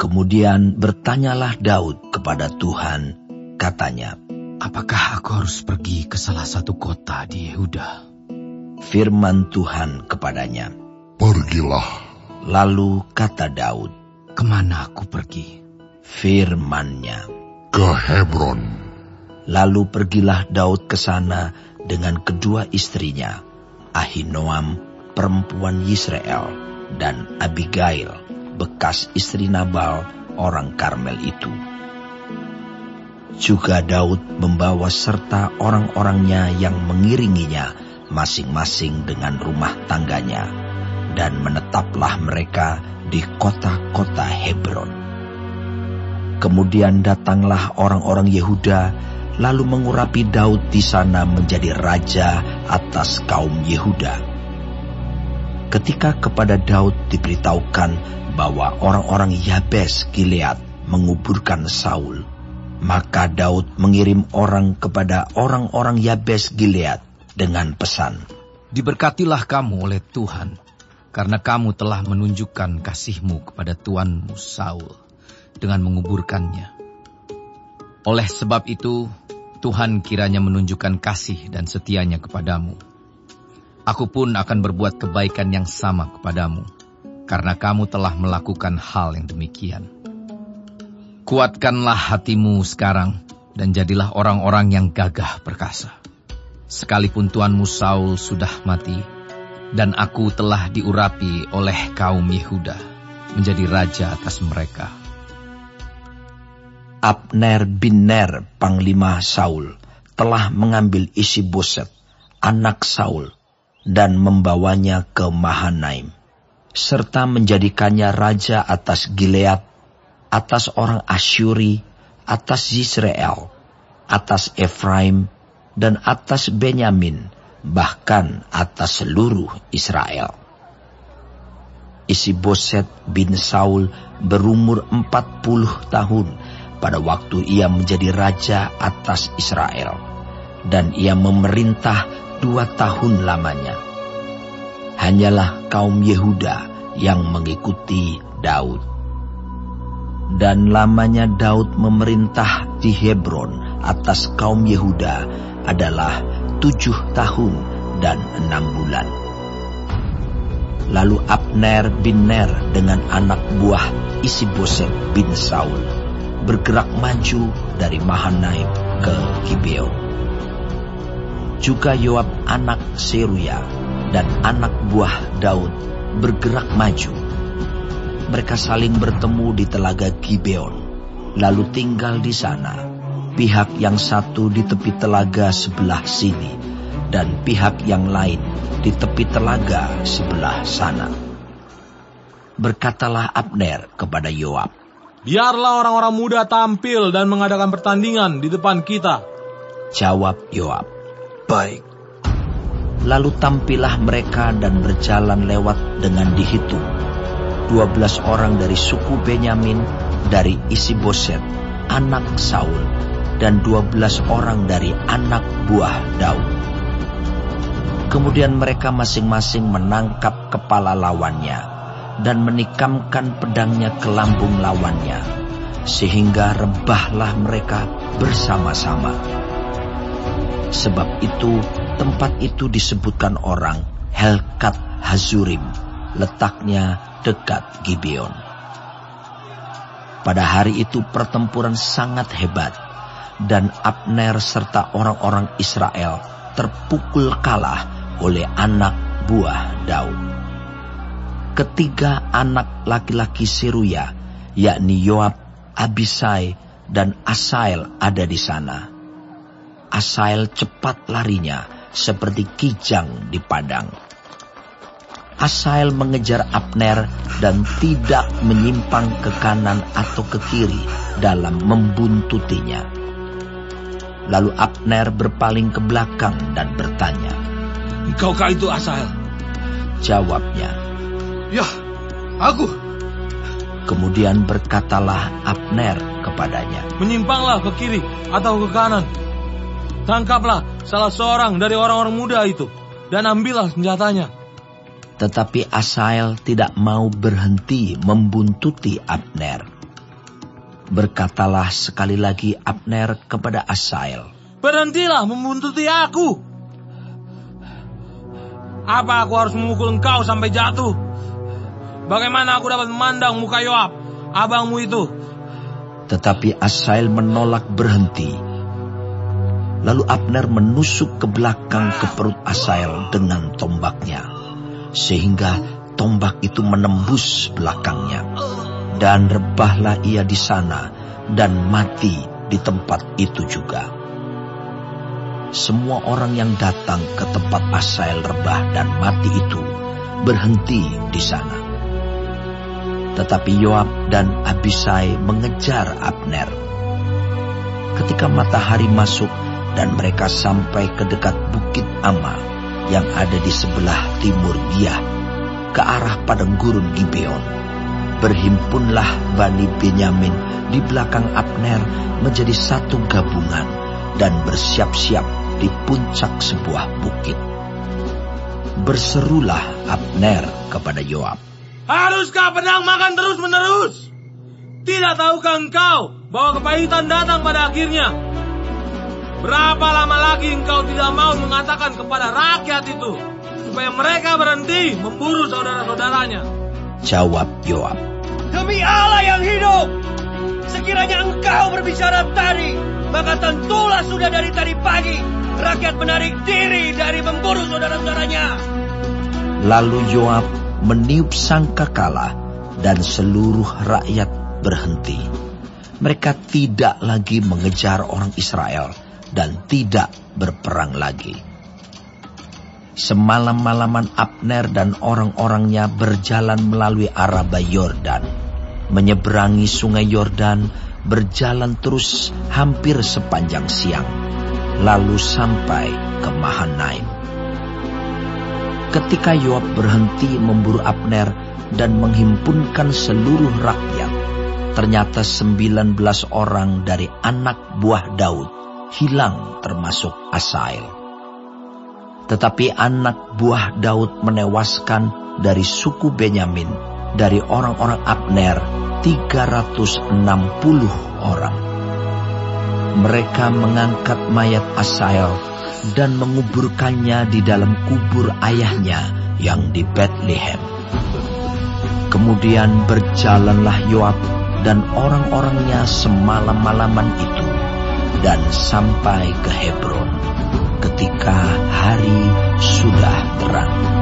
Kemudian bertanyalah Daud kepada Tuhan, katanya, apakah aku harus pergi ke salah satu kota di Yehuda? Firman Tuhan kepadanya, pergilah. Lalu kata Daud, kemana aku pergi? Firman-Nya, ke Hebron. Lalu pergilah Daud ke sana dengan kedua istrinya, Ahinoam, perempuan Yisrael, dan Abigail, bekas istri Nabal, orang Karmel itu. Juga Daud membawa serta orang-orangnya yang mengiringinya, masing-masing dengan rumah tangganya, dan menetaplah mereka di kota-kota Hebron. Kemudian datanglah orang-orang Yehuda, lalu mengurapi Daud di sana menjadi raja atas kaum Yehuda. Ketika kepada Daud diberitahukan bahwa orang-orang Yabes Gilead menguburkan Saul, maka Daud mengirim orang kepada orang-orang Yabes Gilead dengan pesan, diberkatilah kamu oleh Tuhan, karena kamu telah menunjukkan kasih-Mu kepada tuanmu Saul dengan menguburkannya. Oleh sebab itu, Tuhan kiranya menunjukkan kasih dan setianya kepadamu. Aku pun akan berbuat kebaikan yang sama kepadamu, karena kamu telah melakukan hal yang demikian. Kuatkanlah hatimu sekarang, dan jadilah orang-orang yang gagah perkasa. Sekalipun tuanmu Saul sudah mati, dan aku telah diurapi oleh kaum Yehuda, menjadi raja atas mereka. Abner bin Ner, panglima Saul, telah mengambil Isi-Boset, anak Saul, dan membawanya ke Mahanaim, serta menjadikannya raja atas Gilead, atas orang Asyuri, atas Yisrael, atas Efraim, dan atas Benyamin, bahkan atas seluruh Israel. Isi-Boset bin Saul berumur 40 tahun pada waktu ia menjadi raja atas Israel, dan ia memerintah 2 tahun lamanya. Hanyalah kaum Yehuda yang mengikuti Daud. Dan lamanya Daud memerintah di Hebron atas kaum Yehuda adalah 7 tahun dan 6 bulan. Lalu Abner bin Ner dengan anak buah Isi-Boset bin Saul bergerak maju dari Mahanaim ke Gibeon. Juga Yoab anak Seruya dan anak buah Daud bergerak maju. Mereka saling bertemu di telaga Gibeon, lalu tinggal di sana, pihak yang satu di tepi telaga sebelah sini, dan pihak yang lain di tepi telaga sebelah sana. Berkatalah Abner kepada Yoab, biarlah orang-orang muda tampil dan mengadakan pertandingan di depan kita. Jawab Yoab, baik. Lalu tampillah mereka dan berjalan lewat dengan dihitung 12 orang dari suku Benyamin, dari Isi-Boset, anak Saul, dan 12 orang dari anak buah Daud. Kemudian mereka masing-masing menangkap kepala lawannya dan menikamkan pedangnya ke lambung lawannya, sehingga rebahlah mereka bersama-sama. Sebab itu tempat itu disebutkan orang Helkat Hazurim, letaknya dekat Gibeon. Pada hari itu pertempuran sangat hebat, dan Abner serta orang-orang Israel terpukul kalah oleh anak buah Daud. Ketiga anak laki-laki Seruya, yakni Yoab, Abisai, dan Asael ada di sana. Asael cepat larinya seperti kijang di padang. Asael mengejar Abner dan tidak menyimpang ke kanan atau ke kiri dalam membuntutinya. Lalu Abner berpaling ke belakang dan bertanya, Engkaukah itu Asael? Jawabnya, Ya, aku. Kemudian berkatalah Abner kepadanya, Menyimpanglah ke kiri atau ke kanan. Tangkaplah salah seorang dari orang-orang muda itu dan ambillah senjatanya. Tetapi Asael tidak mau berhenti membuntuti Abner. Berkatalah sekali lagi Abner kepada Asahel, "Berhentilah membuntuti aku. Apa aku harus memukul engkau sampai jatuh? Bagaimana aku dapat memandang muka Yoab, abangmu itu?" Tetapi Asahel menolak berhenti. Lalu Abner menusuk ke belakang ke perut Asahel dengan tombaknya, sehingga tombak itu menembus belakangnya. Dan rebahlah ia di sana dan mati di tempat itu juga. Semua orang yang datang ke tempat Asahel rebah dan mati itu berhenti di sana. Tetapi Yoab dan Abisai mengejar Abner. Ketika matahari masuk dan mereka sampai ke dekat Bukit Ama yang ada di sebelah timur Giah, ke arah padang gurun Gibeon, berhimpunlah Bani Benyamin di belakang Abner menjadi satu gabungan dan bersiap-siap di puncak sebuah bukit. Berserulah Abner kepada Yoab, "Haruskah pedang makan terus-menerus? Tidak tahukah engkau bahwa kepahitan datang pada akhirnya? Berapa lama lagi engkau tidak mau mengatakan kepada rakyat itu supaya mereka berhenti memburu saudara-saudaranya?" Jawab Yoab, Demi Allah yang hidup, sekiranya engkau berbicara tadi, maka tentulah sudah dari tadi pagi rakyat menarik diri dari memburu saudara-saudaranya. Lalu Yoab meniup sangkakala dan seluruh rakyat berhenti. Mereka tidak lagi mengejar orang Israel dan tidak berperang lagi. Semalam-malaman Abner dan orang-orangnya berjalan melalui Araba Yordan, menyeberangi sungai Yordan, berjalan terus hampir sepanjang siang, lalu sampai ke Mahanaim. Ketika Yoab berhenti memburu Abner dan menghimpunkan seluruh rakyat, ternyata 19 orang dari anak buah Daud hilang termasuk Asahel. Tetapi anak buah Daud menewaskan dari suku Benyamin, dari orang-orang Abner, 360 orang. Mereka mengangkat mayat Asahel dan menguburkannya di dalam kubur ayahnya yang di Betlehem. Kemudian berjalanlah Yoab dan orang-orangnya semalam-malaman itu dan sampai ke Hebron ketika hari sudah terang.